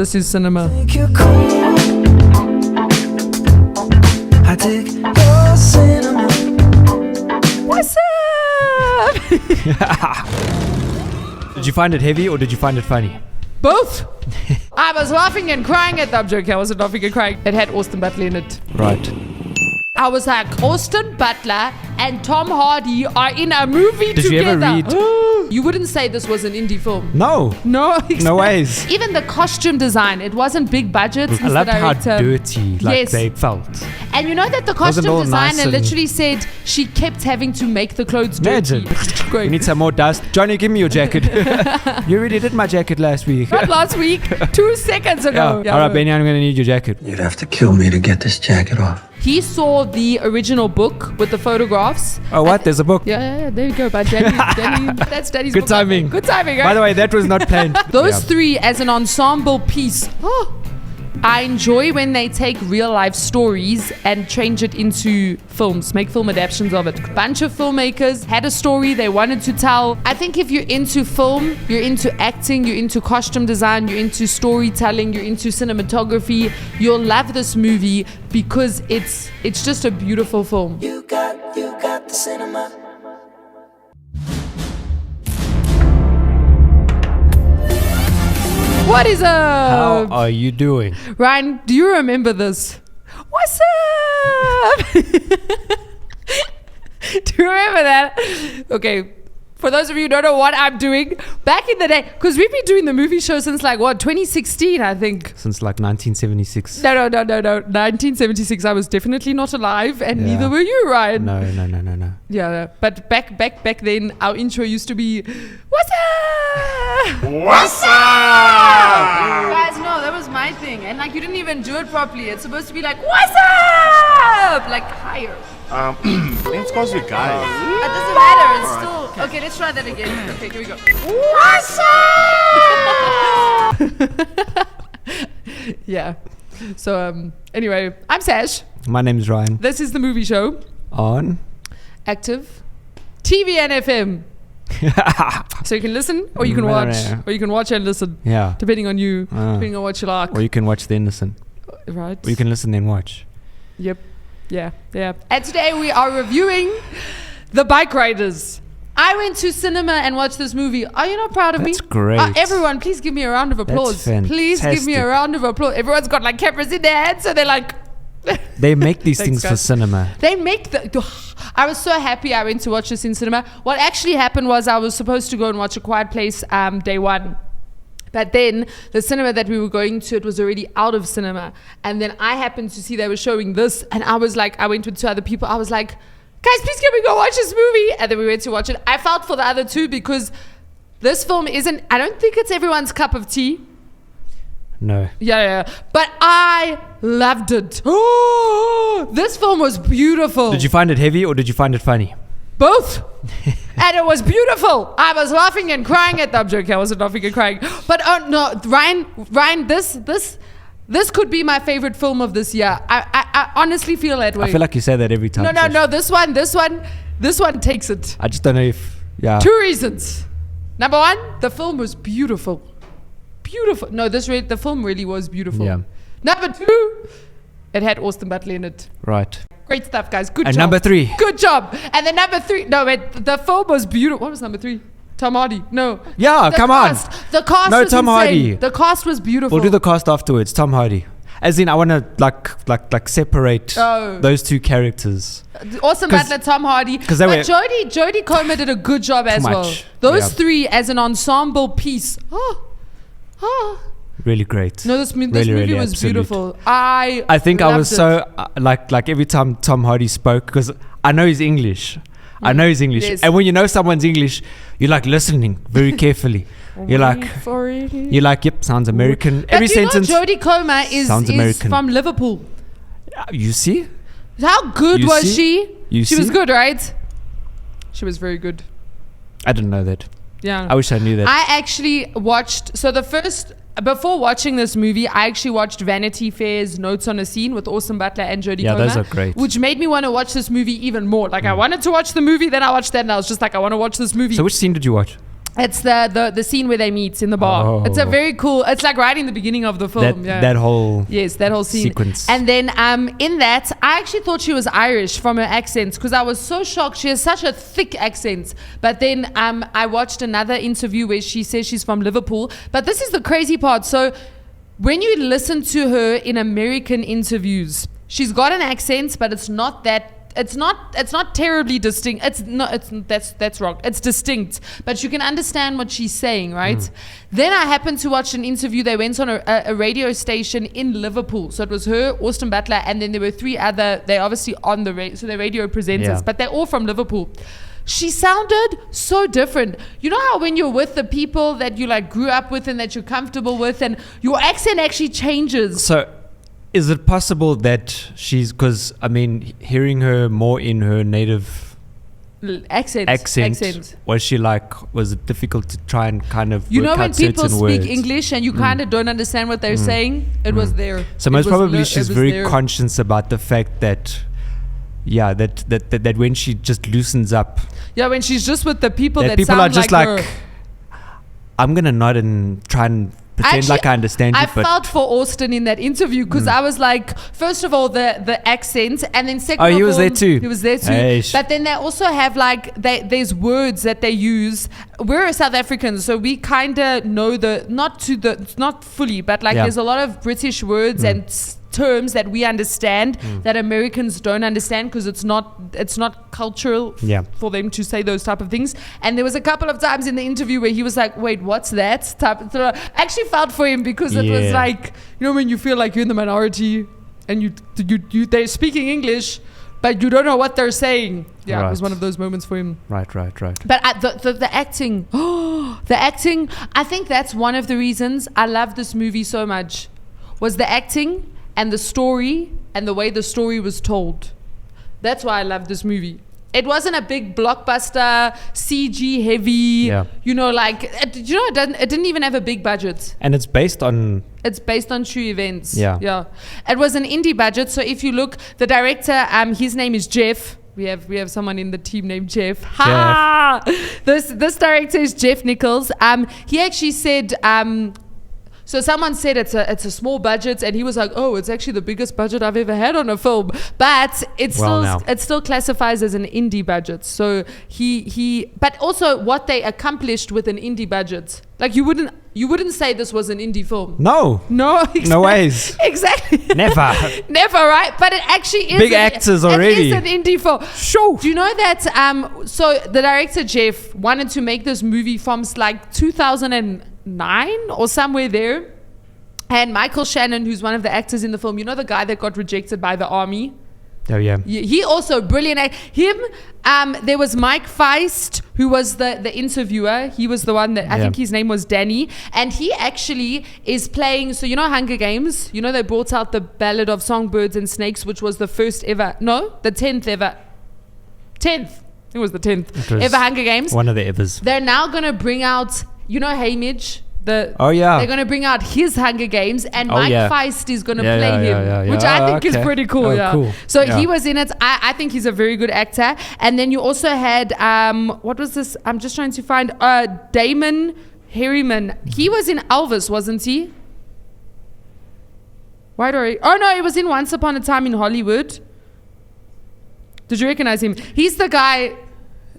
This is cinema. I dig your cinema. What's up? Did you find it heavy or did you find it funny? Both. I was laughing and crying at the joke. I wasn't laughing and crying. It had Austin Butler in it. Right. I was like, Austin Butler and Tom Hardy are in a movie Did together. you ever read? You wouldn't say this was an indie film. No. No. No ways. Even the costume design, it wasn't big budget. I loved how dirty they felt. And you know that the costume all designer nice and- literally said she kept having to make the clothes dirty. Imagine. Great. We need some more dust. Johnny, give me your jacket. You already did my jacket last week. Not last week, 2 seconds ago. Yeah. All right, Benny, I'm going to need your jacket. You'd have to kill me to get this jacket off. He saw the original book with the photographs. Oh, what? There's a book. Yeah, there you go. By Danny, that's Danny's Good book. timing. Good timing, right? By the way, that was not planned. Those three as an ensemble piece. Oh, I enjoy when they take real life stories and change it into films, make film adaptations of it. A bunch of filmmakers had a story they wanted to tell. I think if you're into film, you're into acting, you're into costume design, you're into storytelling, you're into cinematography, you'll love this movie because it's just a beautiful film. You got the cinema. What is How up? are you doing? Ryan, do you remember this? What's up? Do you remember that? Okay, for those of you who don't know what I'm doing, back in the day, because we've been doing the movie show since 2016, I think. Since 1976. No. 1976, I was definitely not alive, and Yeah. neither were you, Ryan. No. Yeah, but back then, our intro used to be, what's up? What's up? Guys, no, that was my thing. And you didn't even do it properly. It's supposed to be like, what's up? Like higher. Name's supposed to be guys. It doesn't matter. It's still... Okay, let's try that again. Okay, here we go. What's up? Yeah. So, anyway, I'm Sash. My name's Ryan. This is the movie show. On. Active. TV and FM. So you can listen or you can No, watch. no. Or you can watch and listen. Yeah. Depending on you. Depending on what you like. Or you can watch then listen. Right. Or you can listen then watch. Yep. Yeah. And today we are reviewing The Bikeriders. I went to cinema and watched this movie. Are you not proud of me? That's great. Everyone, please give me a round of applause. That's Please give me a fantastic. round of applause. Everyone's got cameras in their hands, so they're like... They make these Thanks, things for guys. cinema. They make the... I was so happy I went to watch this in cinema. What actually happened was I was supposed to go and watch A Quiet Place day one. But then the cinema that we were going to, it was already out of cinema. And then I happened to see they were showing this. And I was like, I went with two other people. I was like, guys, please can we go watch this movie? And then we went to watch it. I felt for the other two because this film isn't... I don't think it's everyone's cup of tea. No. Yeah. But I loved it. This film was beautiful. Did you find it heavy or did you find it funny? Both. And it was beautiful. I was laughing and crying at the joke. I wasn't laughing and crying. But oh no, Ryan, this could be my favorite film of this year. I honestly feel that way. I feel like you say that every time. No. This one takes it. I just don't know if... Yeah. 2 reasons. Number one, the film was beautiful. Beautiful. No, the film really was beautiful. Yeah. Number two, it had Austin Butler in it. Right. Great stuff, guys. Good And job. number 3. Good job. And then number 3. No, wait. The film was beautiful. What was number 3? Tom Hardy. No. Yeah, The come cast. on. The cast No, was Tom insane. Hardy. The cast was beautiful. We'll do the cast afterwards. Tom Hardy. As in, I want to like separate those two characters. Austin Butler, Tom Hardy. But they were- Jodie Comer did a good job as well. much. Those Yeah. three as an ensemble piece. Really great. No, this movie Really was absolute. beautiful. I think I loved was it. so like every time Tom Hardy spoke, because I know he's English. I know he's English. Yes. And when you know someone's English, you're listening very carefully. You're like, yep, sounds American. But Every you sentence. know Jodie Comer is American. from Liverpool. You see? How good You was see? she? You She was see? good, right? She was very good. I didn't know that. Yeah. I wish I knew that. I actually watched, before watching this movie, I actually watched Vanity Fair's Notes on a Scene with Austin Butler and Jodie Comer. those are great. Which made me want to watch this movie even more. I wanted to watch the movie, then I watched that, and I was just like, I want to watch this movie. So which scene did you watch? It's the scene where they meet in the bar. Oh. It's a very cool. It's like right in the beginning of the film. That whole that whole scene sequence. And then in that, I actually thought she was Irish from her accent because I was so shocked. She has such a thick accent. But then I watched another interview where she says she's from Liverpool. But this is the crazy part. So when you listen to her in American interviews, she's got an accent, but it's not that. It's not terribly distinct. That's wrong. It's distinct, but you can understand what she's saying, right? Then I happened to watch an interview. They went on a radio station in Liverpool. So it was her, Austin Butler, and then there were 3 other. They're obviously on the so they're radio presenters, but they're all from Liverpool. She sounded so different. You know how when you're with the people that you like grew up with and that you're comfortable with, and your accent actually changes. So, is it possible that she's, because I mean, hearing her more in her native accent, was it difficult to try and kind of when people speak words? English and you kind of don't understand what they're saying? It was there. So most probably she's very conscious about the fact that that when she just loosens up, when she's just with the people that people sound are just like like her. I'm gonna nod and try and pretend like I understand you. I felt for Austin in that interview because I was like, first of all, the accent, and then second of all, he was there too. He was there too. Eish. But then they also have there's words that they use. We're South Africans, so we kind of know not fully, but there's a lot of British words and terms that we understand that Americans don't understand because it's not cultural for them to say those type of things. And there was a couple of times in the interview where he was like, wait, what's that type? I actually felt for him because it was like, when you feel like you're in the minority and they're speaking English but you don't know what they're saying. It was one of those moments for him. Right. But the acting, I think that's one of the reasons I love this movie so much, was the acting and the story and the way the story was told. That's why I love this movie. It wasn't a big blockbuster, CG heavy, it didn't even have a big budget. And it's based on true events. Yeah. It was an indie budget. So if you look, the director, his name is Jeff. We have someone in the team named Jeff. Ha! This director is Jeff Nichols. He actually said, so someone said it's a small budget, and he was like, "Oh, it's actually the biggest budget I've ever had on a film." But it still classifies as an indie budget. So but also what they accomplished with an indie budget. Like you wouldn't say this was an indie film. No, exactly. No ways. Exactly. Never, right? But it actually is big actors already. It is an indie film. Sure. Do you know that? So the director Jeff wanted to make this movie from 2009 or somewhere there, and Michael Shannon, who's one of the actors in the film, the guy that got rejected by the army. Oh yeah. He also brilliant. There was Mike Feist, who was the interviewer. He was the one that I think his name was Danny, and he actually is playing. So Hunger Games. They brought out the Ballad of Songbirds and Snakes, which was the first ever. No, the 10th ever. 10th. It was the 10th ever Hunger Games. One of the evers. They're now gonna bring out. Haymitch. They're going to bring out his Hunger Games, and Mike Feist is going to play him, which I think is pretty cool. Cool. So he was in it. I think he's a very good actor. And then you also had what was this? I'm just trying to find Damon Herriman. He was in Elvis, wasn't he? Oh no, he was in Once Upon a Time in Hollywood. Did you recognize him? He's the guy.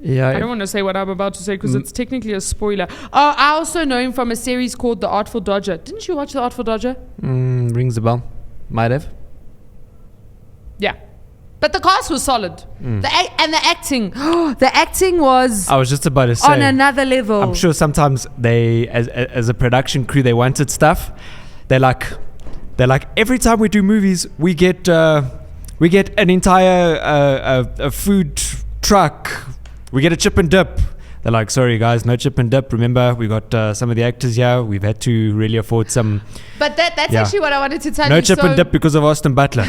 Yeah, I don't want to say what I'm about to say because it's technically a spoiler. I also know him from a series called The Artful Dodger. Didn't you watch The Artful Dodger? Rings a bell. Might have. Yeah. But the cast was solid. And the acting. The acting was... I was just about to say. On another level. I'm sure sometimes they, as a production crew, they wanted stuff. They're like, every time we do movies, we get an entire a food truck. We get a chip and dip. They're like, sorry guys, no chip and dip. Remember, we got some of the actors here. We've had to really afford some. But that's actually what I wanted to tell you. No chip and dip because of Austin Butler.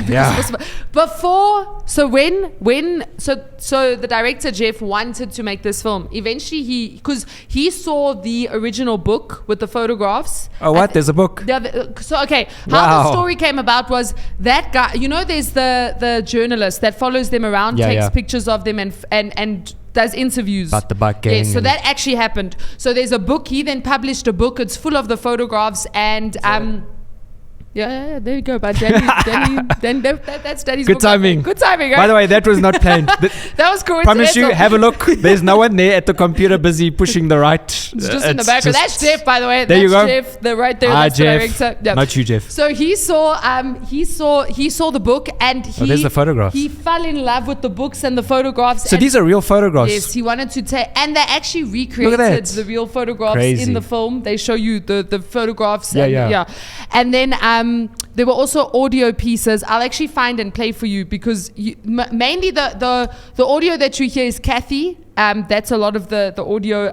Before, so the director Jeff wanted to make this film. Eventually, because he saw the original book with the photographs. Oh, what? There's a book. How the story came about was that guy. There's the journalist that follows them around, takes pictures of them, and does interviews about the bike gang. Yes, so and- that actually happened. So there's a book. He then published a book. It's full of the photographs and yeah, there you go. But Danny, that's Danny's Good book. timing. Good timing. Right? By the way, that was not planned. that was coincidental. Promise you, have a look. There's no one there at the computer busy pushing the right. It's just in the background. That's Jeff, by the way. There that's you go. Jeff. The right there. Ah, That's Jeff. the director. Yeah. Not you, Jeff. So he saw the book and there's the photographs. He fell in love with the books and the photographs. So and these are real photographs. yes, he wanted to take, and they actually Look recreated at that. the real photographs Crazy. in the film. They show you the photographs. Yeah, and, yeah. And then there were also audio pieces. I'll actually find and play for you because mainly the audio that you hear is Kathy. That's a lot of the audio.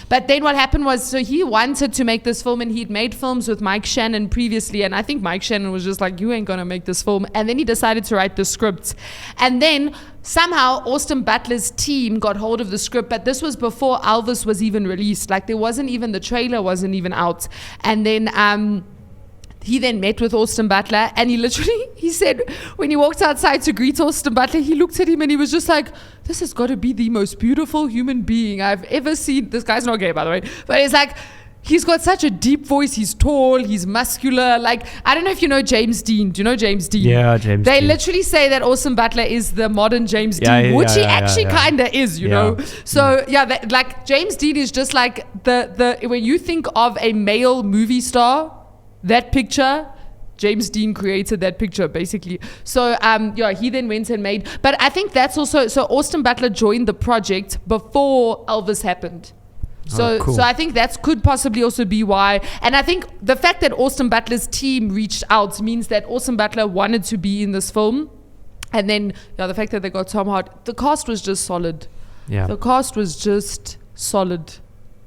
But then what happened was, so he wanted to make this film and he'd made films with Mike Shannon previously. And I think Mike Shannon was just like, you ain't going to make this film. And then he decided to write the script. And then somehow Austin Butler's team got hold of the script. But this was before Elvis was even released. Like there wasn't even, the trailer wasn't even out. And then he then met with Austin Butler and he said when he walked outside to greet Austin Butler, he looked at him and he was just like, this has got to be the most beautiful human being I've ever seen. This guy's not gay, by the way, but it's like, he's got such a deep voice. He's tall, he's muscular. Like, I don't know if you know James Dean. Do you know James Dean? Yeah, James They Dean. literally say that Austin Butler is the modern James Yeah, Dean, yeah, which he yeah, actually yeah. kind of is, you Yeah. know? So, like James Dean is just like the when you think of a male movie star, that picture, James Dean created that picture basically. So he then went and made, but I think that's also, so Austin Butler joined the project before Elvis happened. So, Oh, cool. so I think that could possibly also be why. And I think the fact that Austin Butler's team reached out means that Austin Butler wanted to be in this film. And then the fact that they got Tom Hardy, the cast was just solid. Yeah. The cast was just solid.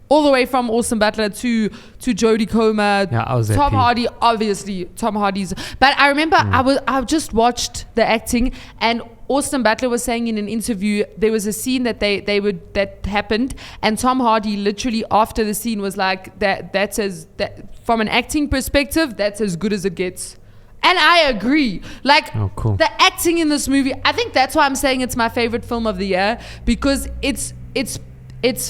All the way from Austin Butler to Jodie Comer. Yeah, I was Tom happy. Hardy, obviously. Tom Hardy's. But I remember I just watched the acting and Austin Butler was saying in an interview there was a scene that that happened and Tom Hardy literally after the scene was like that from an acting perspective that's as good as it gets. And I agree. Like, Oh, cool. the acting in this movie, I think that's why I'm saying it's my favorite film of the year because it's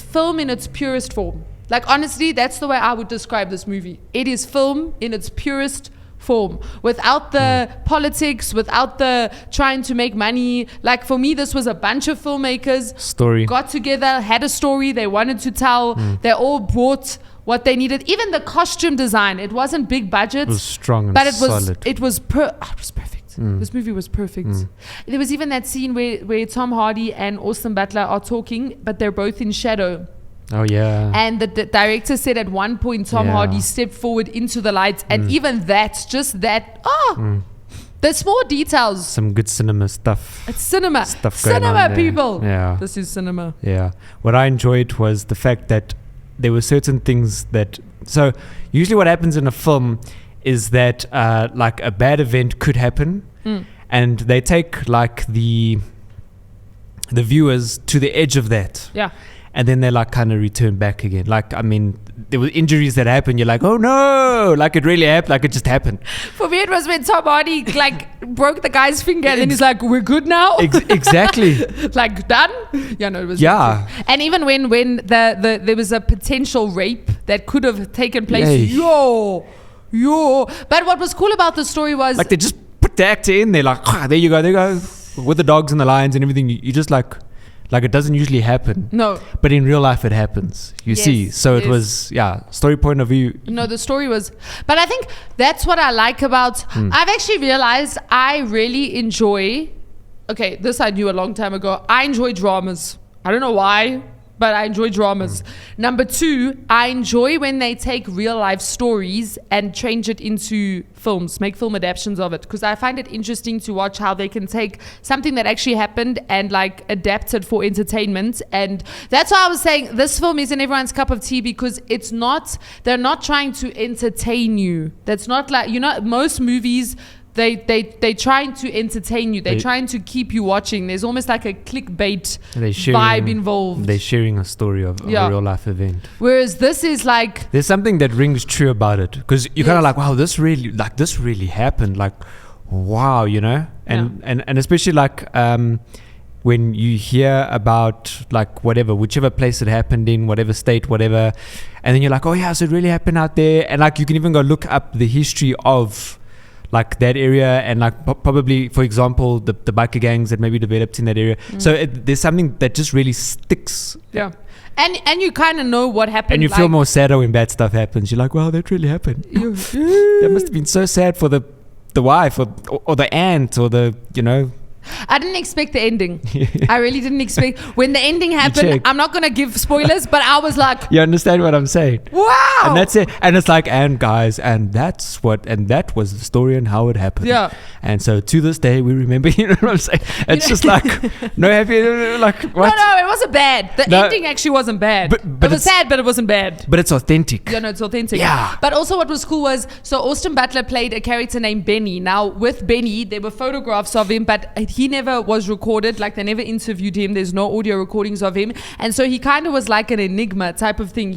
film in its purest form. Like, honestly, that's the way I would describe this movie. It is film in its purest form, without the politics, without the trying to make money. Like, for me, this was a bunch of filmmakers Story. got together, had a story they wanted to tell. They all brought what they needed. Even the costume design, it wasn't big budget. It was strong and But it was solid. it was perfect. This movie was perfect. There was even that scene where Tom Hardy and Austin Butler are talking, but they're both in shadow. Oh, yeah. And the director said at one point Tom Yeah. Hardy stepped forward into the light, and even that, just that, the small details. Some good cinema stuff. It's cinema. Stuff going Cinema, on there. people. Yeah. This is cinema. Yeah. What I enjoyed was the fact that there were certain things that... So, usually what happens in a film is that like a bad event could happen and they take like the viewers to the edge of that. Yeah. And then they like kind of return back again. Like, I mean, there were injuries that happened. You're like, oh no, like it really happened. Like it just happened. For me, it was when Tom Hardy like broke the guy's finger, and then he's like, "We're good now." Exactly. Like done. Yeah, no, it was. Yeah. And even when there was a potential rape that could have taken place. Yay. Yo. But what was cool about the story was Like they just put the actor in. They're like, there you go. With the dogs and the lions and everything. You just like it doesn't usually happen. no. But in real life, it happens. You Yes, see. So it yes. was, story point of view. No, the story was, but I think that's what I like about, I've actually realized I really enjoy, okay, this I knew a long time ago, I enjoy dramas. I don't know why, but I enjoy dramas. Number two, I enjoy when they take real life stories and change it into films, make film adaptations of it, because I find it interesting to watch how they can take something that actually happened and like adapt it for entertainment. And that's why I was saying this film isn't everyone's cup of tea, because they're not trying to entertain you. That's not like, most movies, they trying to entertain you. They're trying to keep you watching. There's almost like a clickbait vibe involved. They're sharing a story of a real life event. Whereas this is like, There's something that rings true about it, because you're kind of like, wow, this really happened. Like, wow, and especially like when you hear about like whatever, whichever place it happened in, whatever state, whatever, and then you're like, oh yeah, so it really happened out there, and like you can even go look up the history of like that area, and like probably, for example, the biker gangs that maybe developed in that area. So there's something that just really sticks. Yeah. And you kind of know what happened. And you feel more sadder when bad stuff happens. You're like, wow, that really happened. That must have been so sad for the wife or the aunt or the, I didn't expect the ending. I really didn't expect. When the ending happened, I'm not going to give spoilers, but I was like... You understand what I'm saying? Wow! And that's it. And it's like, and guys, and that was the story and how it happened. Yeah. And so to this day, we remember, you know what I'm saying? It's just like, no happy, like, what? No, it wasn't bad. The ending actually wasn't bad. But it was sad, but it wasn't bad. But it's authentic. Yeah, no, it's authentic. Yeah. But also what was cool was, so Austin Butler played a character named Benny. Now, with Benny, there were photographs of him, but he never was recorded. Like, they never interviewed him. There's no audio recordings of him. And so he kind of was like an enigma type of thing.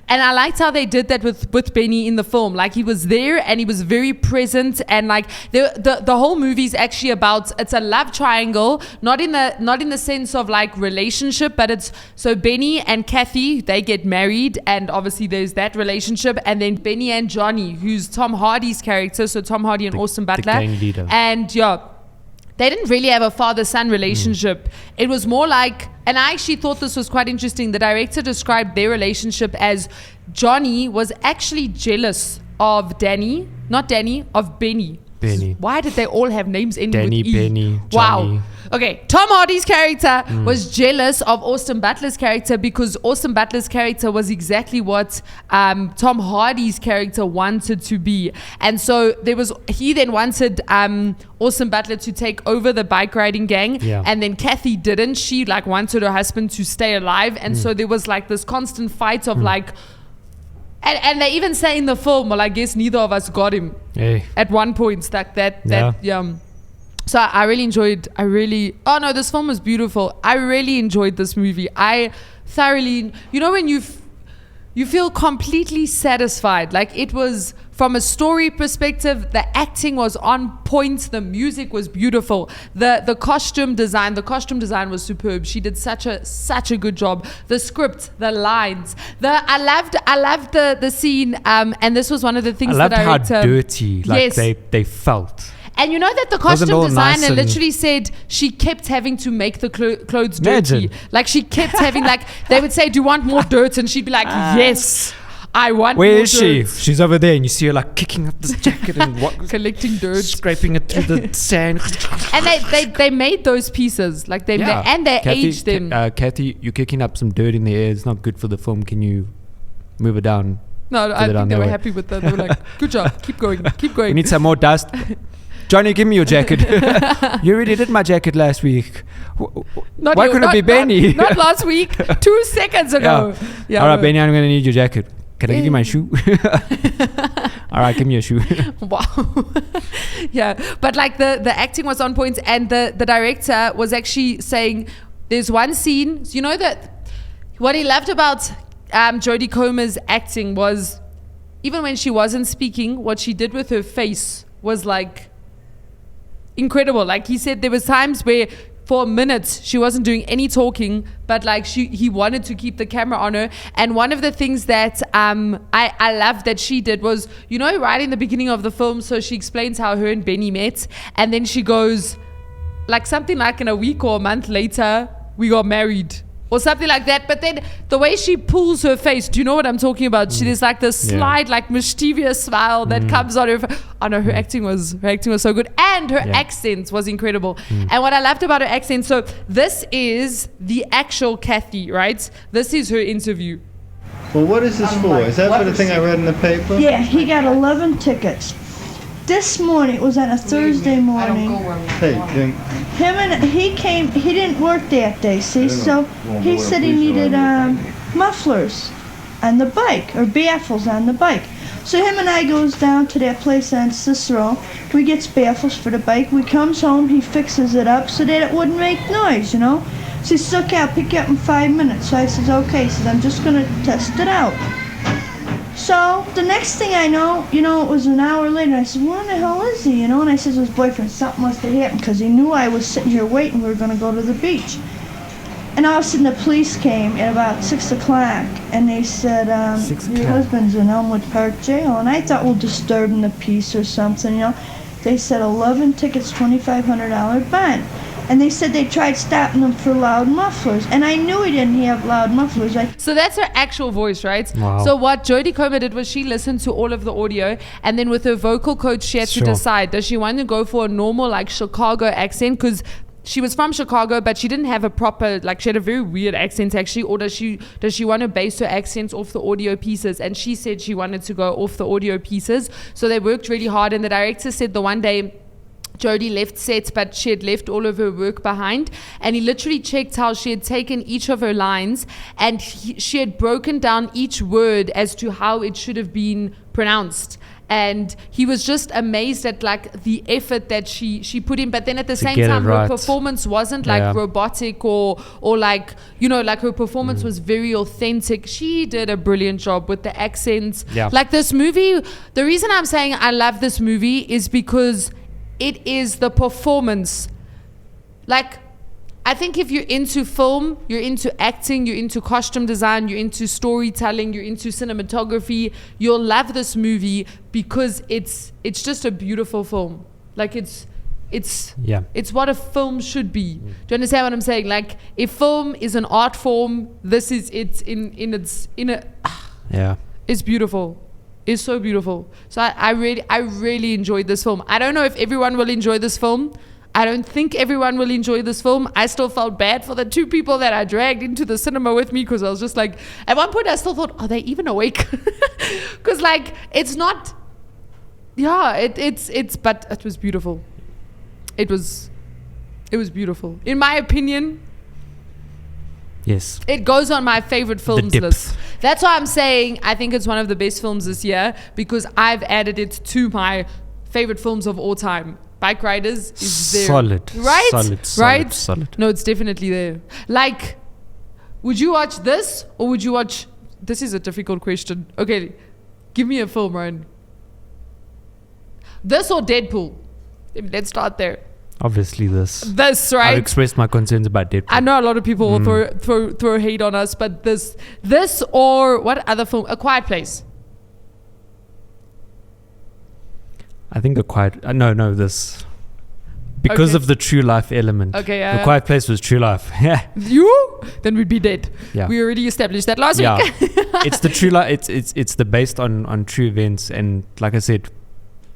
And I liked how they did that with Benny in the film. Like, he was there and he was very present. And like, the whole movie is actually about, it's a love triangle, not in the sense of like relationship, but it's, so Benny and Kathy, they get married, and obviously there's that relationship. And then Benny and Johnny, who's Tom Hardy's character, so Tom Hardy and Austin Butler. The gang leader. And yeah, they didn't really have a father-son relationship. It was more like, and I actually thought this was quite interesting, the director described their relationship as Johnny was actually jealous of Benny. Why did they all have names ending Danny, with E? Benny, Johnny. Wow. Okay, Tom Hardy's character was jealous of Austin Butler's character because Austin Butler's character was exactly what Tom Hardy's character wanted to be. And so he then wanted Austin Butler to take over the bike riding gang, and then Kathy didn't. She like wanted her husband to stay alive, and so there was like this constant fight of like, and they even say in the film, well, I guess neither of us got him at one point, like that. So I really enjoyed, this film was beautiful. I really enjoyed this movie. I thoroughly, when you feel completely satisfied, like it was, from a story perspective, the acting was on point, the music was beautiful, the costume design was superb. She did such a good job. The script, the lines, I loved the scene, and this was one of the things I loved that I how dirty they felt. And you know that the costume designer literally said she kept having to make the clothes dirty. Like she kept having, like, they would say, do you want more dirt? And she'd be like, yes, I want more dirt. Where is she? She's over there, and you see her like kicking up this jacket and collecting dirt, scraping it through the sand. And they made those pieces, like they aged them. Kathy, you're kicking up some dirt in the air. It's not good for the film. Can you move it down? No, I think they were happy with that. They were like, good job, keep going. We need some more dust. Johnny, give me your jacket. You already did my jacket last week. Why couldn't it be Benny? Not last week. 2 seconds ago. Yeah. All right, Benny, I'm going to need your jacket. Can I give you my shoe? All right, give me your shoe. Wow. Yeah, but like the acting was on point, and the director was actually saying there's one scene, you know, that what he loved about Jodie Comer's acting was, even when she wasn't speaking, what she did with her face was like incredible. Like he said, there was times where for minutes she wasn't doing any talking, but like he wanted to keep the camera on her. And one of the things that I loved that she did was, you know, right in the beginning of the film, so she explains how her and Benny met, and then she goes like something like in a week or a month later we got married or something like that. But then the way she pulls her face, do you know what I'm talking about? She does like this slight, like mischievous smile that comes on her face. Oh no, her acting was so good, and her accent was incredible. And what I loved about her accent, so this is the actual Kathy, right? This is her interview. Well, what is this for? Is that for the thing I read in the paper? Yeah, he got 11 tickets. This morning, it was on a Thursday morning. He didn't work that day, see, so he said he needed mufflers on the bike, or baffles on the bike. So him and I goes down to that place on Cicero. We gets baffles for the bike. We comes home, he fixes it up so that it wouldn't make noise, you know. So he said, okay, I'll pick you up in 5 minutes. So I says, okay. He says, I'm just going to test it out. So the next thing I know, it was an hour later. I said, where the hell is he? And I said to his boyfriend, something must have happened, because he knew I was sitting here waiting. We were going to go to the beach. And all of a sudden the police came at about 6 o'clock, and they said, your husband's in Elmwood Park Jail. And I thought, well, disturbing the peace or something, They said 11 tickets, $2,500 bond. And they said they tried stopping him for loud mufflers. And I knew he didn't have loud mufflers. So that's her actual voice, right? Wow. So what Jodie Comer did was she listened to all of the audio, and then with her vocal coach, she had to decide, does she want to go for a normal, like, Chicago accent? Because she was from Chicago, but she didn't have a proper, like, she had a very weird accent, actually. Or does she want to base her accents off the audio pieces? And she said she wanted to go off the audio pieces. So they worked really hard, and the director said the one day Jodie left set, but she had left all of her work behind, and he literally checked how she had taken each of her lines, and she had broken down each word as to how it should have been pronounced. And he was just amazed at, like, the effort that she put in. But then at the same time, her performance wasn't like robotic or like, like her performance was very authentic. She did a brilliant job with the accents. Yeah. Like, this movie, the reason I'm saying I love this movie is because it is the performance. Like, I think if you're into film, you're into acting, you're into costume design, you're into storytelling, you're into cinematography, you'll love this movie because it's just a beautiful film. Like, it's what a film should be. Do you understand what I'm saying? Like, if film is an art form, this is it's beautiful. It's so beautiful. So I really enjoyed this film. I don't know if everyone will enjoy this film. I don't think everyone will enjoy this film. I still felt bad for the two people that I dragged into the cinema with me, because I was just like, at one point I still thought, are they even awake? Because, like, it's not, but it was beautiful. It was beautiful. In my opinion, yes, it goes on my favorite films list. That's why I'm saying I think it's one of the best films this year, because I've added it to my favorite films of all time. Bikeriders is there. Solid. Right? Solid. No, it's definitely there. Like, would you watch this, or would you watch... This is a difficult question. Okay, give me a film, Ryan. This or Deadpool? Let's start there. Obviously this, right? I've expressed my concerns about Deadpool. I know a lot of people will throw hate on us, but this or what other film? A Quiet Place. I think this, because of the true life element. Okay, The Quiet Place was true life. Yeah. Then we'd be dead. Yeah. We already established that last week. It's the true life. It's the based on true events, and like I said,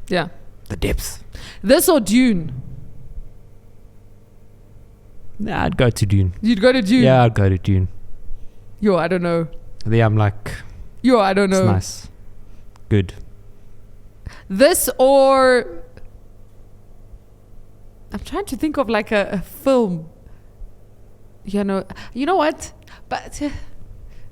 the depth. This or Dune? Nah, I'd go to Dune. You'd go to Dune? Yeah, I'd go to Dune. I don't know. There I'm like... I don't know. It's nice. Good. This or... I'm trying to think of like a film. You know what? But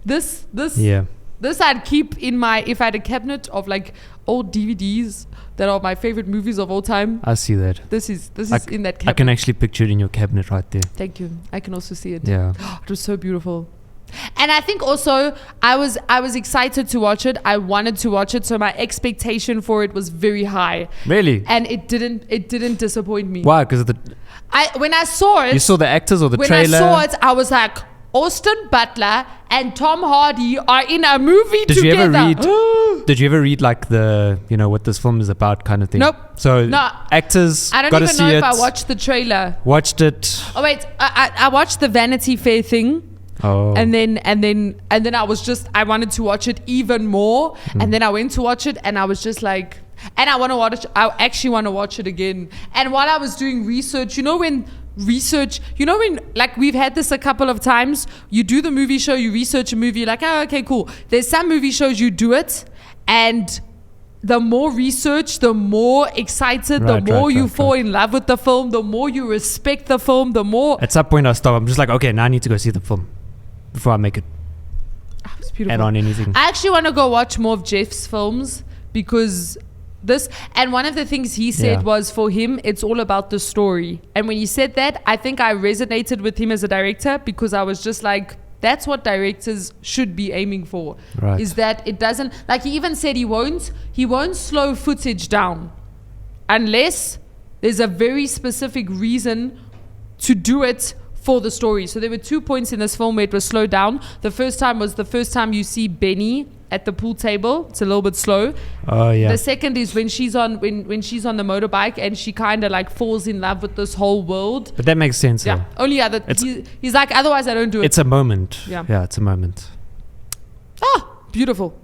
this... Yeah. This I'd keep in my... If I had a cabinet of like old DVDs that are my favorite movies of all time. I see that. This is in that cabinet. I can actually picture it in your cabinet right there. Thank you. I can also see it. Yeah. It was so beautiful. And I think also I was excited to watch it. I wanted to watch it, so my expectation for it was very high. Really? And it didn't disappoint me. Why? Because when I saw it, you saw the actors or the trailer? When I saw it, I was like, Austin Butler and Tom Hardy are in a movie together. Did you ever read like the, what this film is about kind of thing? Nope. So actors, I don't even know if I watched the trailer. Watched it. Oh wait, I watched the Vanity Fair thing. Oh. And then I was I wanted to watch it even more. And then I went to watch it, and I was just like, and I actually want to watch it again. And while I was doing research, when like we've had this a couple of times, you do the movie show, you research a movie, you're like, oh, okay, cool. There's some movie shows you do it, and the more research, the more excited, the more you fall in love with the film, the more you respect the film, the more... At some point I stop. I'm just like, okay, now I need to go see the film before I make it. Oh, it's beautiful. Add on anything. I actually want to go watch more of Jeff's films, because and one of the things he said was, for him, it's all about the story. And when he said that, I think I resonated with him as a director, because I was just like, That's what directors should be aiming for. Right. Is that it doesn't, like he even said, he won't slow footage down unless there's a very specific reason to do it for the story. So there were 2 points in this film where it was slowed down. The first time was the first time you see Benny at the pool table. It's a little bit slow. Oh yeah. The second is when she's on when she's on the motorbike and she kind of like falls in love with this whole world. But that makes sense. Yeah. Only other he's like, otherwise I don't do it. It's a moment. Yeah. Yeah, it's a moment. Oh, beautiful.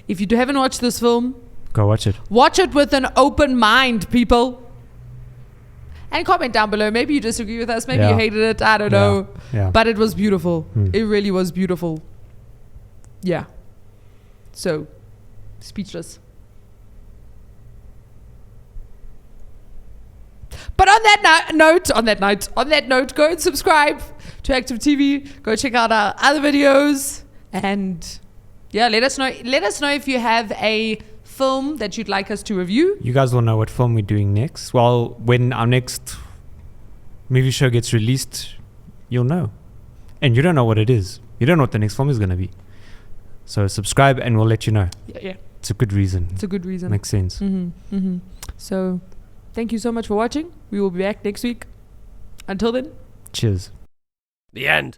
If you haven't watched this film, Go watch it. watch it with an open mind, people. And comment down below. Maybe you disagree with us. Maybe Yeah. you hated it. I don't know. Yeah. But it was beautiful. Hmm. It really was beautiful. Yeah. So, speechless. But on that note, go and subscribe to Active TV. Go check out our other videos. And yeah, let us know. Let us know if you have a film that you'd like us to review. You guys will know what film we're doing next. Well, when our next movie show gets released, you'll know. And you don't know what it is. You don't know what the next film is going to be. So subscribe and we'll let you know. Yeah. It's a good reason. It's a good reason. Makes sense. So, thank you so much for watching. We will be back next week. Until then. Cheers. The end.